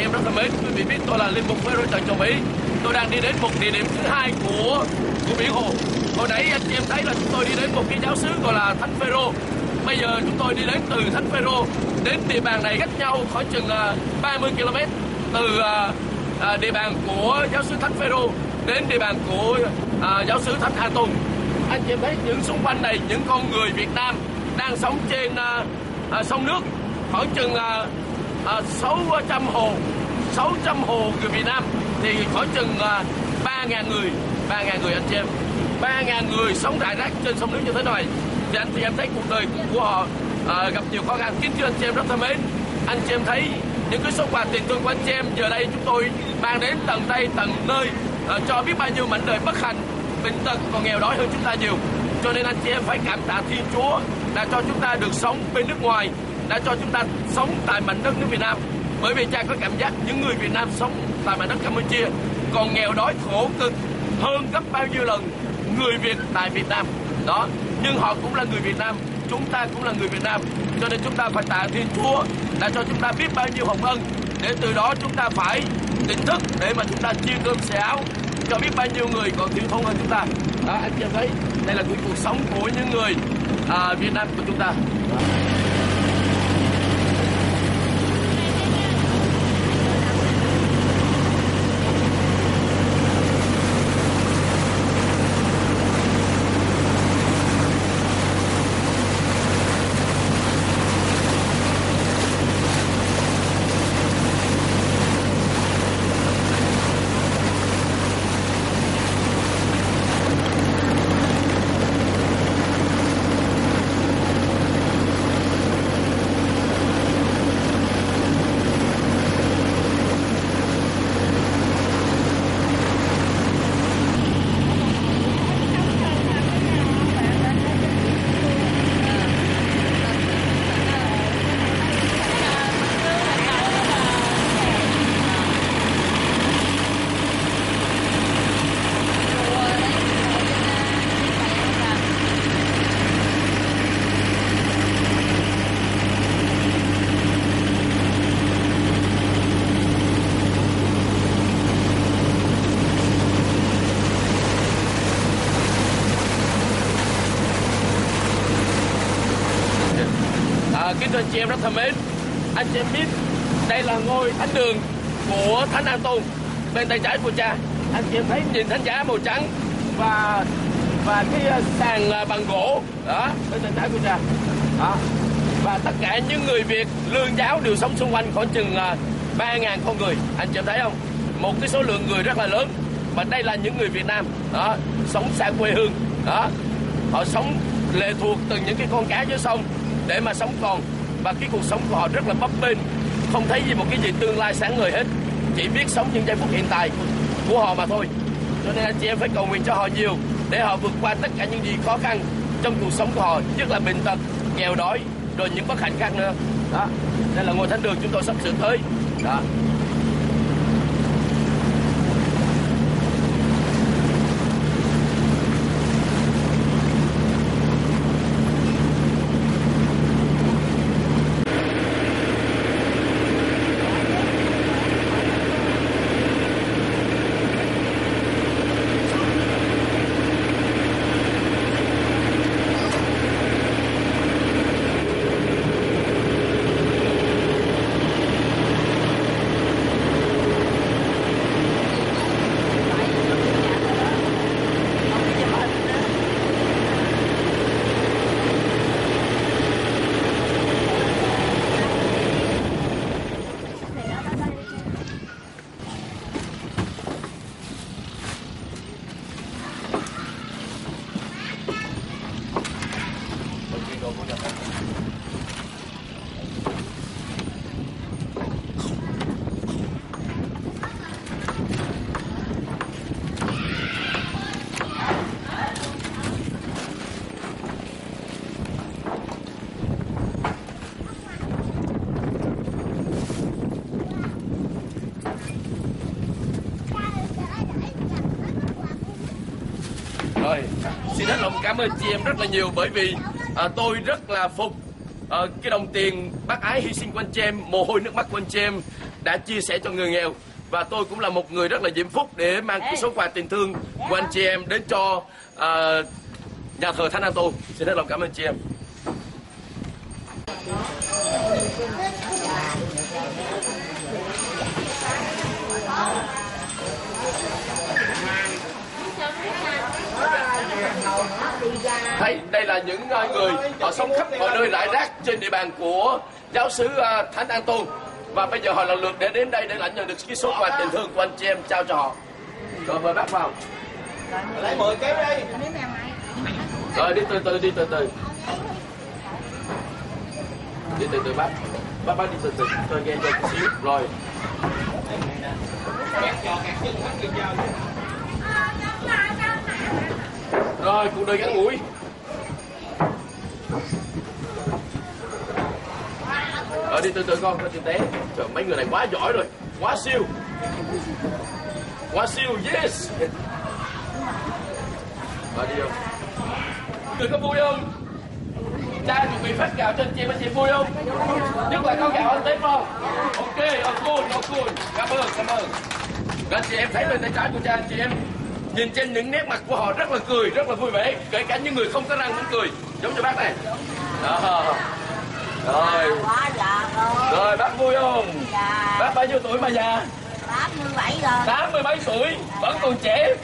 em rất thân mến, quý vị biết tôi là linh mục Phêrô Trần Trọng Mỹ. Tôi đang đi đến một địa điểm thứ hai của biển Hồ. Hồi nãy anh chị em thấy là chúng tôi đi đến một cái giáo xứ gọi là Thánh Phêrô. Bây giờ chúng tôi đi đến từ Thánh Phêrô đến địa bàn này cách nhau khoảng chừng 30 km từ địa bàn của giáo xứ Thánh Phêrô đến địa bàn của giáo xứ Thánh An Tôn. Anh chị em thấy những xung quanh này những con người Việt Nam đang sống trên sông nước, khoảng chừng 600 hồ người Việt Nam, thì khoảng chừng 3.000 người anh chị em, 3.000 người sống rải rác trên sông nước như thế này. Thì anh chị em thấy cuộc đời của họ gặp nhiều khó khăn. Kính thưa anh chị em rất thân mến, anh chị em thấy những cái số quà tiền thương của anh chị em giờ đây chúng tôi mang đến tận đây tận nơi cho biết bao nhiêu mảnh đời bất hạnh, bệnh tật còn nghèo đói hơn chúng ta nhiều. Cho nên anh chị em phải cảm tạ Thiên Chúa đã cho chúng ta được sống bên nước ngoài, đã cho chúng ta sống tại mảnh đất nước Việt Nam. Bởi vì cha có cảm giác những người Việt Nam sống tại mảnh đất Campuchia còn nghèo đói khổ cực hơn gấp bao nhiêu lần người Việt tại Việt Nam đó. Nhưng họ cũng là người Việt Nam, chúng ta cũng là người Việt Nam, cho nên chúng ta phải tạ Thiên Chúa đã cho chúng ta biết bao nhiêu hồng ân, để từ đó chúng ta phải tỉnh thức để mà chúng ta chia cơm xẻ áo cho biết bao nhiêu người còn thiếu thốn hơn chúng ta đó. Anh chị em thấy đây là cuộc sống của những người Việt Nam của chúng ta. Kính thưa anh chị em rất thân mến, anh chị em biết đây là ngôi thánh đường của Thánh An Tôn bên tay trái của cha. Anh chị em thấy nhìn thánh giá màu trắng và cái sàn bằng gỗ đó bên tay trái của cha đó. Và tất cả những người Việt lương giáo đều sống xung quanh khoảng chừng 3.000 con người. Anh chị em thấy không? Một cái số lượng người rất là lớn. Và đây là những người Việt Nam đó, sống xa quê hương đó. Họ sống lệ thuộc từ những cái con cá dưới sông để mà sống còn, và cái cuộc sống của họ rất là bấp bênh, không thấy gì một cái gì tương lai sáng ngời hết, chỉ biết sống những giây phút hiện tại của họ mà thôi. Cho nên anh chị em phải cầu nguyện cho họ nhiều để họ vượt qua tất cả những gì khó khăn trong cuộc sống của họ, nhất là bệnh tật, nghèo đói, rồi những bất hạnh khác nữa đó. Đây là ngôi thánh đường chúng tôi sắp sửa tới đó. Rồi, xin hết lòng cảm ơn chị em rất là nhiều, bởi vì tôi rất là phục cái đồng tiền bác ái hy sinh của anh chị em, mồ hôi nước mắt của anh chị em đã chia sẻ cho người nghèo. Và tôi cũng là một người rất là diễm phúc để mang cái số quà tình thương của anh chị em đến cho nhà thờ Thánh An-tô. Xin hết lòng cảm ơn anh chị em. Thấy đây là những người họ sống khắp mọi nơi rải rác trên địa bàn của giáo xứ Thánh An-tô, và bây giờ họ lần lượt để đến đây để lãnh nhận được cái số quà tình thương của anh chị em trao cho họ. Rồi mời bác vào. Lấy 10 kéo đi. Rồi đi từ từ, đi từ từ. Đi từ từ bác. Bác đi từ từ. Tôi nghe cho một xíu. Rồi. Rồi, cuộc đời ngắn ngủi. Rồi đi từ từ con tiền té. Trời, mấy người này quá giỏi rồi. Quá siêu. Quá siêu, yes. Rồi đi không? Người có vui không? Cha chuẩn bị phát gạo cho anh chị vui không? Nhất là có gạo ăn Tết không? Ok, cool. Cảm ơn. Các anh chị em thấy lên tay trái của cha anh chị em. Nhìn trên những nét mặt của họ rất là cười, rất là vui vẻ. Kể cả những người không có răng vẫn cười. Giống như bác này. Đó. Rồi. Rồi bác vui không? Dạ. Bác bao nhiêu tuổi mà già? 87 rồi. 87 tuổi, vẫn còn trẻ,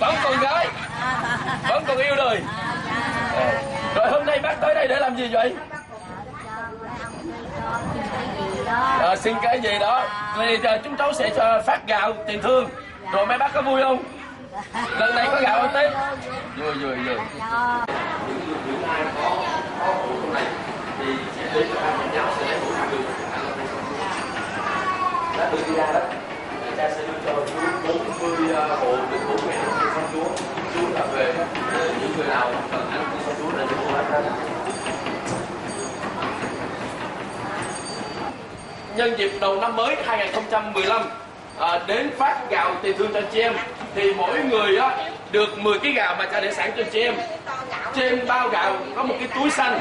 vẫn còn gái, vẫn còn yêu đời. Rồi hôm nay bác tới đây để làm gì vậy? Xin cái gì đó. Thì chúng cháu sẽ phát gạo tiền thương. Rồi mấy bác có vui không? Lần này có gạo ăn Tết. Vui. Những ai có hộ này thì sẽ đến cho ban giáo sẽ lấy một đường đã được đi ra đó. Cha sẽ đưa cho chú 40 hộ được 4 ngày để con chú là về những người nào cần ăn của chú là chú không ăn. Nhân dịp đầu năm mới 2015 đến phát gạo tiền thương cho chị em, thì mỗi người được 10 kg gạo mà cha để sẵn cho chị em. Trên bao gạo có một cái túi xanh,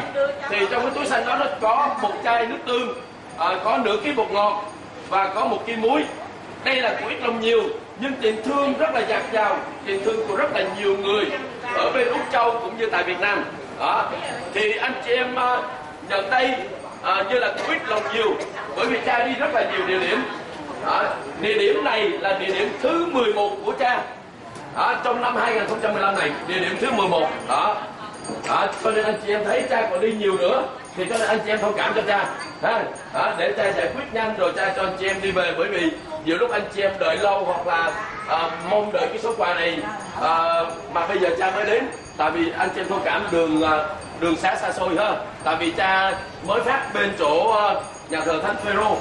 thì trong cái túi xanh đó nó có một chai nước tương, có nửa ký bột ngọt và có 1 kg muối. Đây là của ít lòng nhiều, nhưng tình thương rất là dạt dào, tình thương của rất là nhiều người ở bên Úc Châu cũng như tại Việt Nam. Đó. Thì anh chị em nhận đây như là của ít lòng nhiều, bởi vì cha đi rất là nhiều địa điểm. Đó. Địa điểm này là địa điểm thứ 11 của cha trong năm 2015 này, địa điểm thứ 11. Đó. Cho nên anh chị em thấy cha còn đi nhiều nữa, thì cho nên anh chị em thông cảm cho cha để cha giải quyết nhanh rồi cha cho anh chị em đi về, bởi vì nhiều lúc anh chị em đợi lâu hoặc là mong đợi cái số quà này mà bây giờ cha mới đến, tại vì anh chị em thông cảm đường xá xa xôi ha, tại vì cha mới phát bên chỗ nhà thờ Thánh Phêrô,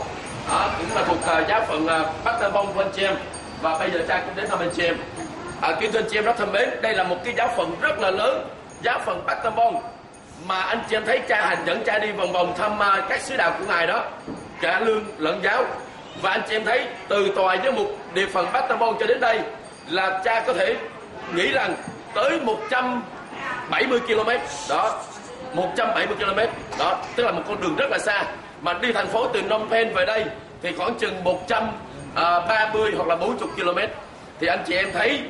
cũng là thuộc giáo phận Bắc Tân Bông của anh chị em, và bây giờ cha cũng đến thăm anh chị em. Kính thưa anh chị em rất thân mến, đây là một cái giáo phận rất là lớn, giáo phận Bắc Tân Bông, mà anh chị em thấy cha hành dẫn cha đi vòng vòng thăm các sứ đạo của ngài đó, cả lương lẫn giáo. Và anh chị em thấy từ tòa giám mục địa phận Bắc Tân Bông cho đến đây là cha có thể nghĩ rằng tới 170 km đó, 170 km đó, tức là một con đường rất là xa. Mà đi thành phố từ Phnom Penh về đây thì khoảng chừng 130 hoặc là 40 km. Thì anh chị em thấy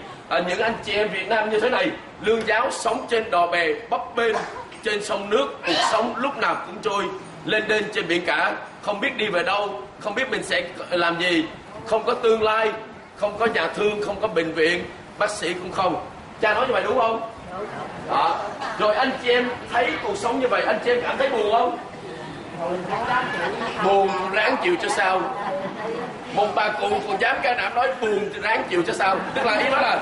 những anh chị em Việt Nam như thế này, lương giáo sống trên đò bè bấp bênh trên sông nước, cuộc sống lúc nào cũng trôi lên đên trên biển cả, không biết đi về đâu, không biết mình sẽ làm gì, không có tương lai, không có nhà thương, không có bệnh viện, bác sĩ cũng không. Cha nói như vậy đúng không? Đó. Rồi anh chị em thấy cuộc sống như vậy, anh chị em cảm thấy buồn không? Buồn ráng chịu cho sao. Một bà cụ còn dám can đảm nói buồn ráng chịu cho sao. Tức là ý nói là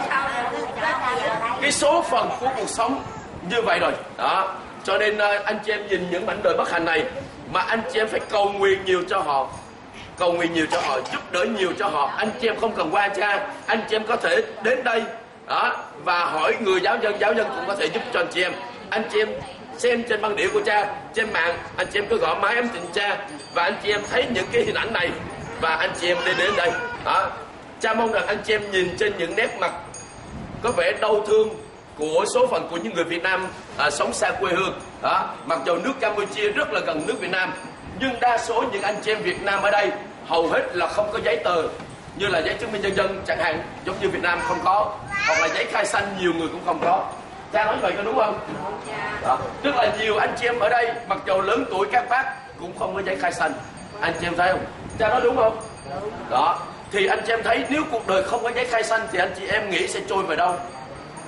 cái số phận của cuộc sống như vậy rồi. Đó. Cho nên anh chị em nhìn những mảnh đời bất hạnh này mà anh chị em phải cầu nguyện nhiều cho họ, cầu nguyện nhiều cho họ, giúp đỡ nhiều cho họ. Anh chị em không cần qua cha, anh chị em có thể đến đây đó và hỏi người giáo dân cũng có thể giúp cho anh chị em. Anh chị em xem trên băng đĩa của cha, trên mạng anh chị em cứ gõ mái ấm tình cha và anh chị em thấy những cái hình ảnh này và anh chị em đi đến đây đó. Cha mong rằng anh chị em nhìn trên những nét mặt có vẻ đau thương của số phận của những người Việt Nam sống xa quê hương, Đó, mặc dù nước Campuchia rất là gần nước Việt Nam, nhưng đa số những anh chị em Việt Nam ở đây hầu hết là không có giấy tờ, như là giấy chứng minh nhân dân chẳng hạn, giống như Việt Nam không có, hoặc là giấy khai xanh nhiều người cũng không có. Cha nói vậy có đúng không? Đó. Tức là nhiều anh chị em ở đây mặc dù lớn tuổi các bác cũng không có giấy khai xanh. Anh chị em thấy không? Cha nói đúng không? Đó. Thì anh chị em thấy nếu cuộc đời không có giấy khai xanh thì anh chị em nghĩ sẽ trôi về đâu?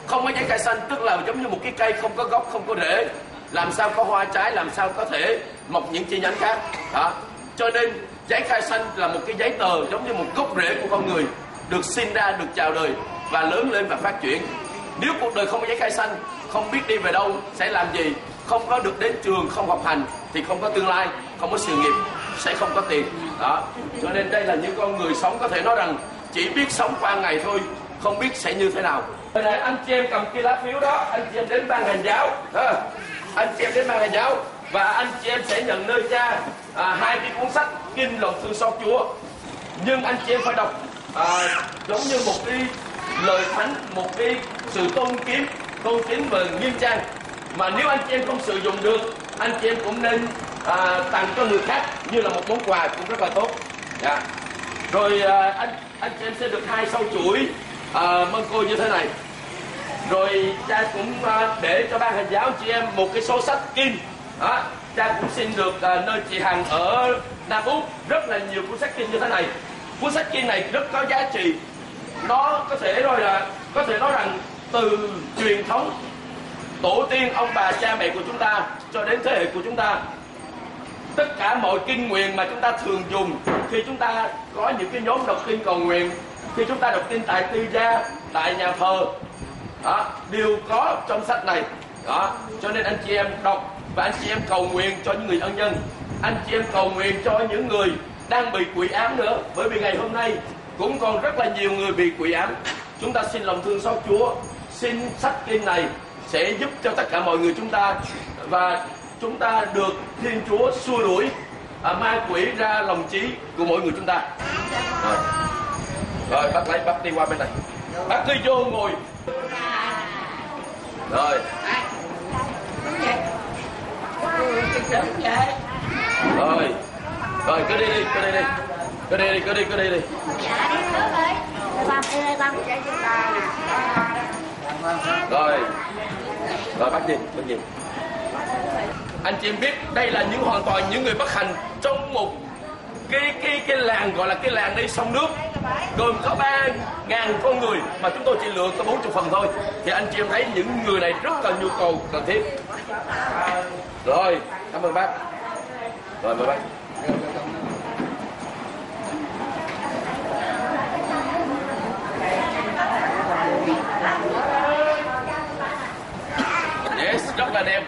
Không có giấy khai xanh tức là giống như một cái cây không có gốc, không có rễ, làm sao có hoa trái, làm sao có thể mọc những chi nhánh khác. Đó. Cho nên giấy khai xanh là một cái giấy tờ giống như một gốc rễ của con người, được sinh ra, được chào đời và lớn lên và phát triển. Nếu cuộc đời không có giấy khai xanh, không biết đi về đâu, sẽ làm gì, không có được đến trường, không học hành thì không có tương lai, không có sự nghiệp, sẽ không có tiền. Đó. Cho nên đây là những con người sống có thể nói rằng chỉ biết sống qua ngày thôi, không biết sẽ như thế nào. Bây giờ anh chị em cầm cái lá phiếu đó, anh chị em đến ban hành giáo. Anh chị em đến ban hành giáo và anh chị em sẽ nhận nơi cha 2 cái cuốn sách Kinh Lòng Thương Xót Chúa. Nhưng anh chị em phải đọc giống như một cái lời thánh, một cái sự tôn kính và nghiêm trang. Mà nếu anh chị em không sử dụng được, anh chị em cũng nên tặng cho người khác như là một món quà cũng rất là tốt. Yeah. Rồi anh chị em sẽ được 2 sâu chuỗi mân cô như thế này. Rồi cha cũng để cho ban hành giáo chị em một cái số sách Kinh. Đó. Cha cũng xin được nơi chị Hằng ở Nam Úc rất là nhiều cuốn sách Kinh như thế này. Cuốn sách Kinh này rất có giá trị. Nó có thể nói rằng từ truyền thống tổ tiên ông bà cha mẹ của chúng ta cho đến thế hệ của chúng ta, tất cả mọi kinh nguyện mà chúng ta thường dùng khi chúng ta có những cái nhóm đọc kinh cầu nguyện, khi chúng ta đọc kinh tại tư gia, tại nhà thờ, đó, đều có trong sách này. Đó. Cho nên anh chị em đọc và anh chị em cầu nguyện cho những người ân nhân, anh chị em cầu nguyện cho những người đang bị quỷ ám nữa, bởi vì ngày hôm nay cũng còn rất là nhiều người bị quỷ ám. Chúng ta xin lòng thương xót Chúa, xin sách kinh này sẽ giúp cho tất cả mọi người chúng ta, và chúng ta được Thiên Chúa xua đuổi ma quỷ ra lòng trí của mỗi người chúng ta. Rồi bác đi qua bên này, bác cứ vô ngồi. Rồi cứ đi đi. Rồi bác gì. Anh chị em biết đây là hoàn toàn những người bất hạnh trong một cái làng, gọi là cái làng đi sông nước, gồm có 3.000 con người mà chúng tôi chỉ lựa có 40 phần thôi. Thì anh chị em thấy những người này rất cần nhu cầu cần thiết. Rồi cảm ơn bác. Rồi mời bác. Yes, rất là đẹp.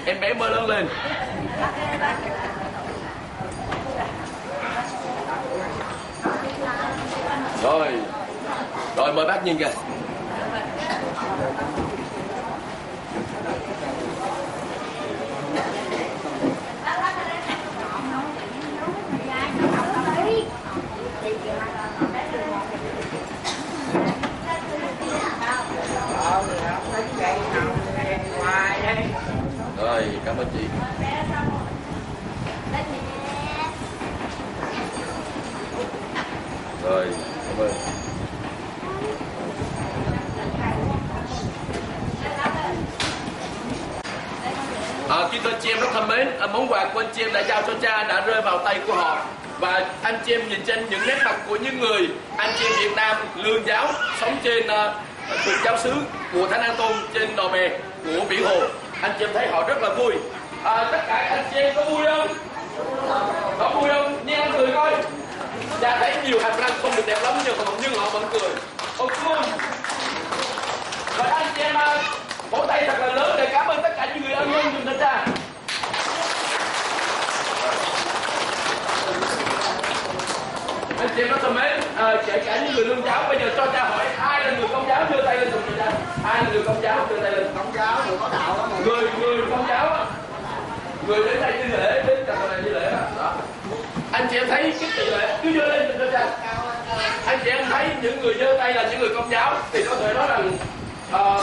Em bé mới lớn lên. Rồi mời bác nhìn kìa. Rồi, cảm ơn chị. Rồi, cảm ơn. Kính thưa chị em rất thân mến, món quà của anh chị em đã giao cho cha đã rơi vào tay của họ. Và anh chị em nhìn trên những nét mặt của những người anh chị em Việt Nam lương giáo sống trên thuộc giáo xứ của Thánh An Tôn trên đò bè của biển Hồ, anh chị em thấy họ rất là vui. Tất cả anh chị em có vui không? Có vui không? Nhìn anh cười coi. Cha thấy nhiều hàm răng không được đẹp lắm nhưng họ vẫn cười. Ok. Rồi anh chị em vỗ tay thật là lớn để cảm ơn tất cả những người ân nhân dùm cho cha. Anh chị em rất thân mến, kể cả những người lương giáo, bây giờ cho cha hỏi ai là người công giáo đưa tay lên dùm cho cha. Ai là người công giáo đưa tay lên? Công giáo, người có đạo đó. Người công giáo á, người đến đây đi lễ, đến chặt này đi lễ đó. Anh chị em thấy cái tỷ lệ cứ giơ lên cho cha. Anh chị em thấy những người giơ tay là những người công giáo thì có thể nói rằng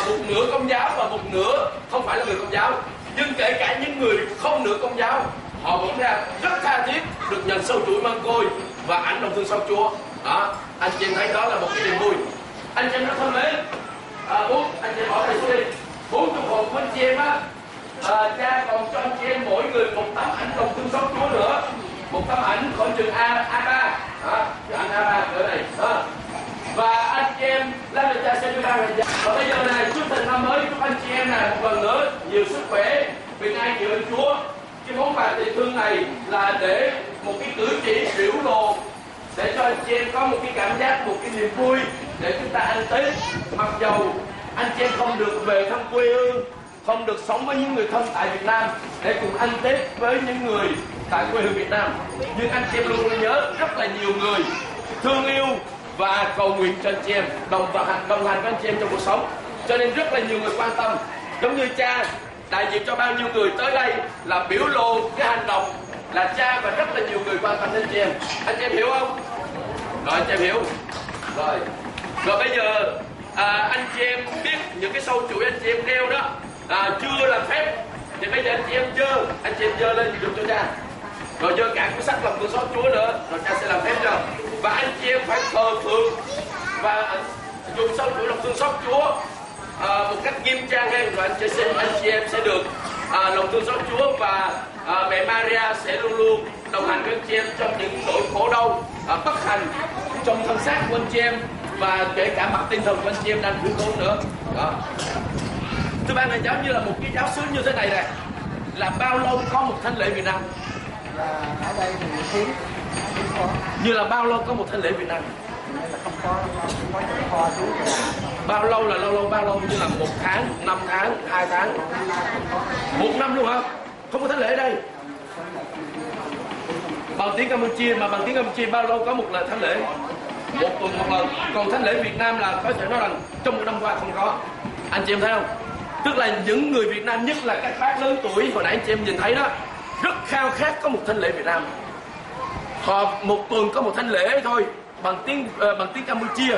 một nửa công giáo và một nửa không phải là người công giáo. Nhưng kể cả những người không nửa Công giáo, họ vẫn rất tha thiết được nhận sâu chuỗi mân côi và ảnh lòng thương xót Chúa. Đó, anh chị em thấy đó là một cái niềm vui. Anh chị em rất thân mến, anh chị em hỏi thầy xuống đi. 40 hộp của anh chị em á, cha còn cho anh chị em mỗi người một tấm ảnh lòng thương xót Chúa nữa, một tấm ảnh khỏi chừng A3, cái ảnh A3 cỡ này. Và anh chị em lát nữa cha sẽ đưa ra rồi. Và bây giờ này, chúc thịnh năm mới, chúc anh chị em này một lần nữa nhiều sức khỏe, bình an nhiều ơn Chúa. Cái món quà tình thương này là để một cái cử chỉ biểu lộ để cho anh chị em có một cái cảm giác, một cái niềm vui để chúng ta ăn Tết. Mặc dầu anh chị em không được về thăm quê hương, không được sống với những người thân tại Việt Nam để cùng ăn Tết với những người tại quê hương Việt Nam, nhưng anh chị em luôn luôn nhớ rất là nhiều người thương yêu và cầu nguyện cho anh chị em, đồng hành với anh chị em trong cuộc sống. Cho nên rất là nhiều người quan tâm, giống như cha đại diện cho bao nhiêu người tới đây là biểu lộ cái hành động là cha, và rất là nhiều người quan tâm đến anh chị em. Anh chị em hiểu không? Rồi anh chị em hiểu rồi bây giờ anh chị em biết những cái sâu chuỗi anh chị em đeo đó chưa làm phép, thì bây giờ anh chị em giơ lên dùng cho cha, rồi giơ cả cái sắc lòng thương xót Chúa nữa, rồi cha sẽ làm phép cho. Và anh chị em phải thờ phượng và dùng sâu chuỗi lòng thương xót Chúa một cách nghiêm trang hơn, rồi anh chị em sẽ được lòng thương xót Chúa, và mẹ Maria sẽ luôn luôn đồng hành với anh chị em trong những nỗi khổ đau bất hạnh trong thân xác của anh chị em, và kể cả mặt tinh thần của anh chị em đang thiếu thốn nữa. Đó. Thưa ban ngành giáo, như là một cái giáo xứ như thế này này, là bao lâu có một thánh lễ Việt Nam? Ở đây thì hiếm có. Như là bao lâu có một thánh lễ Việt Nam? Là không có kho xuống. Bao lâu là lâu bao lâu? Như là 1 tháng, 5 tháng, 2 tháng, 1 năm luôn hả? Không có thánh lễ ở đây. Bằng tiếng Campuchia, mà bằng tiếng Campuchia bao lâu có một lần thánh lễ? 1 tuần 1 lần. Còn thánh lễ Việt Nam là có thể nói rằng trong 1 năm qua không có. Anh chị em thấy không? Tức là những người Việt Nam, nhất là các bác lớn tuổi, hồi nãy anh chị em nhìn thấy đó, rất khao khát có một thánh lễ Việt Nam. Họ 1 tuần có một thánh lễ thôi, bằng tiếng Campuchia.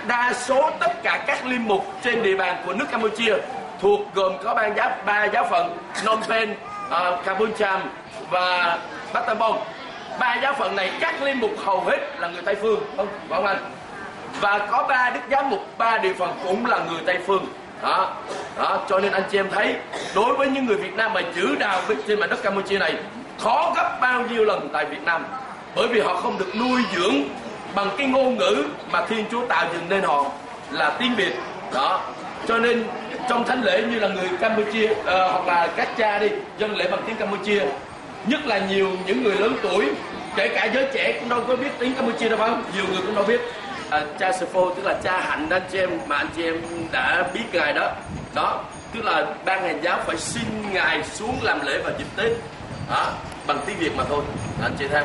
Đa số tất cả các linh mục trên địa bàn của nước Campuchia gồm có ba giáo phận Phnom Penh, Kampong Cham và Battambang. 3 giáo phận này các linh mục hầu hết là người Tây phương, không anh? Và có 3 đức giám mục 3 địa phận cũng là người Tây phương. Đó, cho nên anh chị em thấy đối với những người Việt Nam mà giữ đạo trên mảnh đất Campuchia này khó gấp bao nhiêu lần tại Việt Nam, bởi vì họ không được nuôi dưỡng bằng cái ngôn ngữ mà Thiên Chúa tạo dựng nên họ là tiếng Việt. Đó, cho nên trong thánh lễ như là người Campuchia hoặc là các cha đi dâng lễ bằng tiếng Campuchia, nhất là nhiều những người lớn tuổi, kể cả giới trẻ cũng đâu có biết tiếng Campuchia đâu, phải không? Nhiều người cũng đâu biết. Cha Sư Phô tức là cha Hạnh anh chị em, mà anh chị em đã biết ngài đó. Đó, tức là ban hành giáo phải xin ngài xuống làm lễ vào dịp Tết bằng tiếng Việt mà thôi. Anh chị em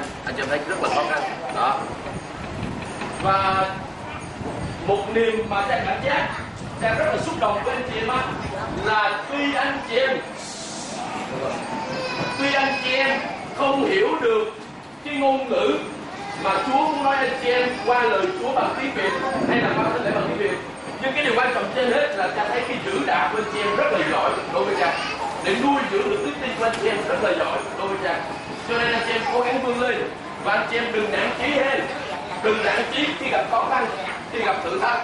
thấy rất là khó khăn. Đó. Và một niềm mà cha cảm giác cha rất là xúc động với anh chị em là tuy anh chị em không hiểu được cái ngôn ngữ mà Chúa muốn nói anh chị em qua lời Chúa bằng tiếng Việt hay là qua thánh lễ bằng tiếng Việt, nhưng cái điều quan trọng trên hết là cha thấy cái giữ đạo của anh chị em rất là giỏi đối với cha, để nuôi dưỡng được đức tin của anh chị em rất là giỏi đối với cha. Cho nên anh chị em cố gắng vươn lên, và anh chị em đừng nản chí hết, đừng nản chí khi gặp khó khăn, khi gặp thử thách,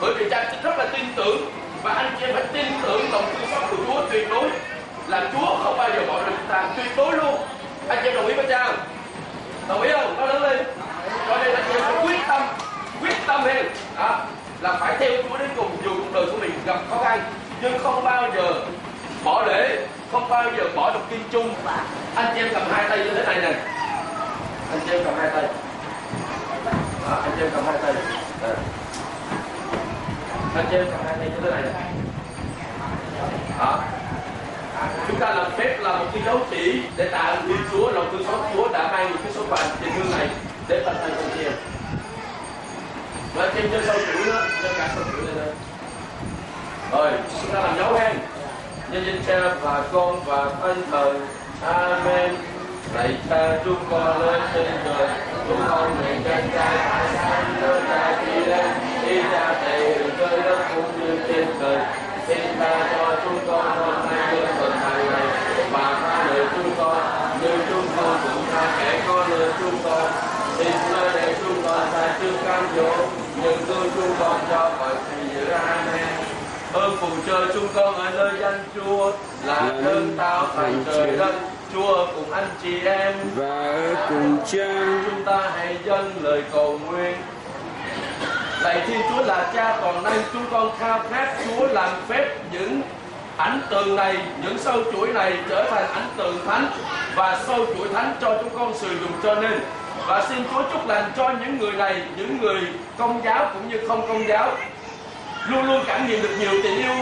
bởi vì cha rất là tin tưởng, và anh chị em phải tin tưởng lòng thương xót của Chúa tuyệt đối, là Chúa không bao giờ bỏ rơi chúng ta, tuyệt đối luôn. Anh chị em đồng ý với cha không? Đồng ý không? Nó lớn lên. Cho nên anh chị em phải quyết tâm lên, là phải theo Chúa đến cùng, dù cuộc đời của mình gặp khó khăn, nhưng không bao giờ bỏ lễ, không bao giờ bỏ đọc kinh chung. Anh chị em cầm 2 tay như thế này nè, anh chị em cầm 2 tay, anh chị em cầm 2 tay, anh chị em cầm 2 tay như thế này nè. Chúng ta làm phép là một cái dấu chỉ để tạ ơn Thiên Chúa, lòng thương xót Chúa đã mang những cái số phận tình thương này để tận tay con chị em. Và anh chị em cho sâu chuỗi nữa, cho cả sâu chuỗi lên đây. Rồi, chúng ta làm dấu hen. Nhân danh Cha và Con và Thánh Thần. Amen. Lạy Cha, chúng con lên trên trời, chúng con nguyện trên trời, sáng nơi ta đi lên, đi ra thầy trời đất cũng như trên trời. Xin tha cho chúng con hôm nay lương thực cam dỗ, những cư chúng con cho mọi sự giữ. Amen. Ơn phù trợ chúng con ở nơi danh Chúa là thân tao thành trời đất. Chúa cùng anh chị em và ở cùng cha. Chúng ta hãy dâng lời cầu nguyện. Lạy Thiên Chúa là Cha, còn nay chúng con khao khát Chúa làm phép những ảnh tượng này, những sâu chuỗi này trở thành ảnh tượng thánh và sâu chuỗi thánh cho chúng con sử dụng cho nên. Và xin Chúa chúc lành cho những người này, những người công giáo cũng như không công giáo, luôn luôn cảm nhận được nhiều tình yêu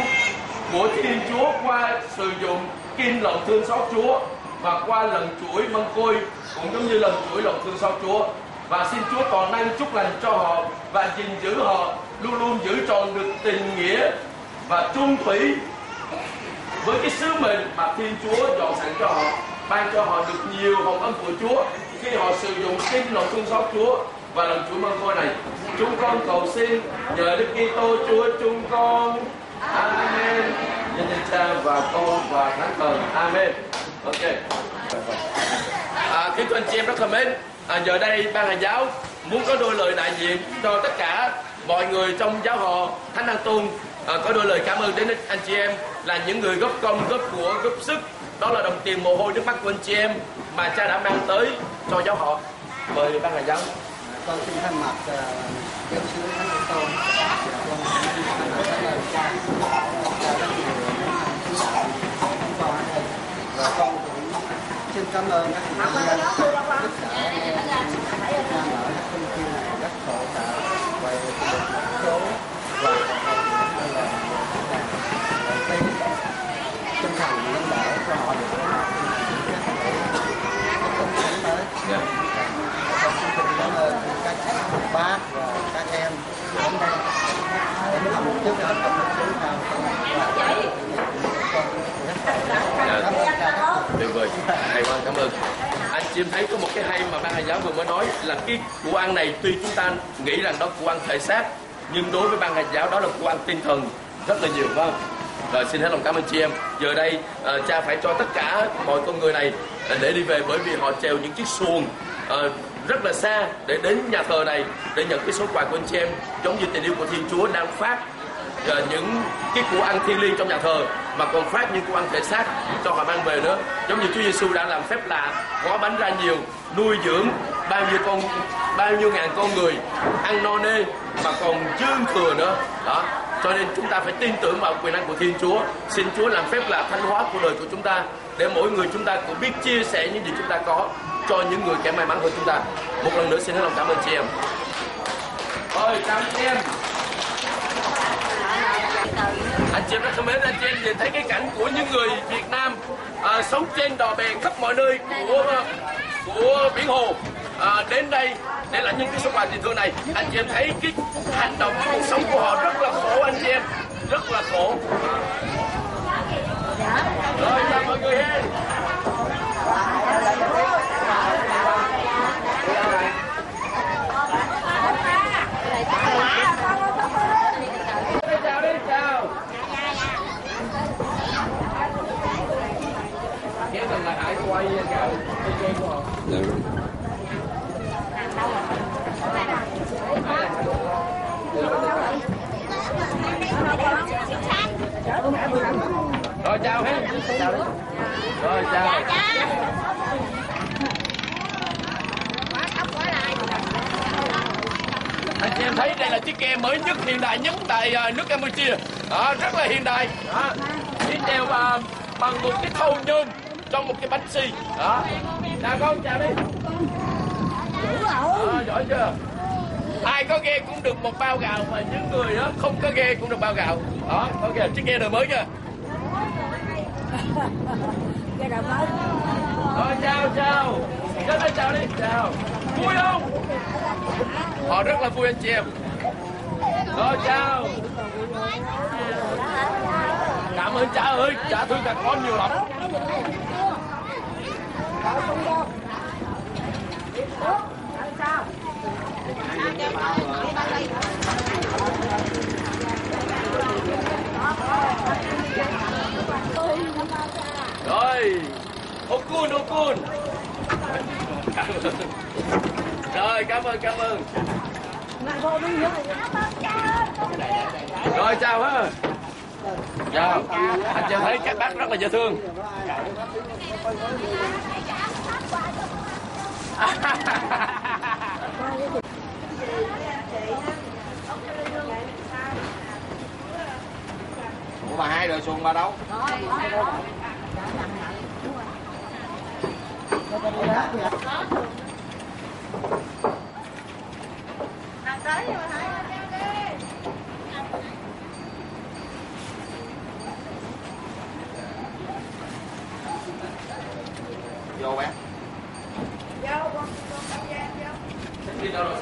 của Thiên Chúa qua sử dụng kim lòng thương xót Chúa và qua lần chuỗi mân côi cũng giống như lần chuỗi lòng thương xót Chúa. Và xin Chúa còn năng chúc lành cho họ và gìn giữ họ luôn luôn giữ trọn được tình nghĩa và chung thủy với cái sứ mệnh mà Thiên Chúa dọn sẵn cho họ, ban cho họ được nhiều hồng ân của Chúa khi họ sử dụng kim lòng thương xót Chúa và lần chuỗi mân côi này. Chúng con cầu xin nhờ Đức Kitô Chúa chúng con. Amen. Nhân danh Cha và Con và Thánh Thần. Amen. Ok. Kính thưa anh chị em rất thân mến, giờ đây ban hành giáo muốn có đôi lời đại diện cho tất cả mọi người trong giáo họ Thánh An Tôn, có đôi lời cảm ơn đến anh chị em là những người góp công, góp của, góp sức, đó là đồng tiền, mồ hôi, nước mắt của anh chị em mà Cha đã mang tới cho giáo họ. Mời ban hành giáo. Con xin thay mặt giáo sứ Thánh An Tôn, con xin thay mặt các lời cha rất nhiều con ở đây, và con cũng xin cảm ơn các người dân giúp đỡ mang lại các thông tin này rất hỗ trợ về một số và tinh thần lãnh đạo cho họ được tới. Con xin cảm ơn các bác và các em đến đây để làm một chút để làm một chút nào tuyệt vời, hay quá, cảm ơn. Anh chị em thấy có một cái hay mà ban hành giáo vừa mới nói là cái của ăn này tuy chúng ta nghĩ rằng đó của ăn thể xác, nhưng đối với ban hành giáo đó là của ăn tinh thần rất là nhiều, phải không? Rồi xin hết lòng cảm ơn chị em. Giờ đây Cha phải cho tất cả mọi con người này để đi về, bởi vì họ trèo những chiếc xuồng rất là xa để đến nhà thờ này để nhận cái số quà của anh chị em, giống như tình yêu của Thiên Chúa đang phát những cái của ăn thiêng liêng trong nhà thờ mà còn phát những của ăn thể xác cho họ mang về nữa, giống như Chúa Giêsu đã làm phép lạ gói bánh ra nhiều, nuôi dưỡng bao nhiêu ngàn con người ăn no nê mà còn dư thừa nữa đó. Cho nên chúng ta phải tin tưởng vào quyền năng của Thiên Chúa. Xin Chúa làm phép lạ thánh hóa cuộc đời của chúng ta để mỗi người chúng ta cũng biết chia sẻ những gì chúng ta có cho những người kẻ may mắn hơn chúng ta. Một lần nữa xin hết lòng cảm ơn chị em. Ôi chào anh chị em. Anh chị em rất thân mến, anh chị em nhìn thấy cái cảnh của những người Việt Nam sống trên đò bè khắp mọi nơi của biển Hồ đến đây để lãnh những cái số quà tình thương này. Anh chị em thấy cái hành động, cái cuộc sống của họ rất là khổ, anh chị em rất là khổ. Rồi chào mọi người hen. Chào đi, chào. Kéo gần lại Hải quay gạo cái của họ. Rồi chào hết. Chào đi. Rồi chào. Anh chị em thấy đây là chiếc ghe mới nhất, hiện đại nhất tại nước Campuchia. Rất là hiện đại. Đi đèo bằng một cái thau nhôm trong một cái bánh xì. Chào con, chào đi. Giỏi chưa? Ai có ghe cũng được một bao gạo, và những người đó không có ghe cũng được bao gạo. Ok, chiếc ghe đời mới chưa? Rồi chào. Đến đây chào đi, chào. Vui không? Họ rất là vui anh chị em. Rồi chào. Cảm ơn cha ơi, cha thương các con nhiều lắm. Rồi, Okun. Rồi, cảm ơn. Rồi chào ha. Chào. Anh chưa thấy các bác rất là dễ thương. Ủa bà hai rồi xuồng bà đâu? Vô bé. Đi đâu rồi?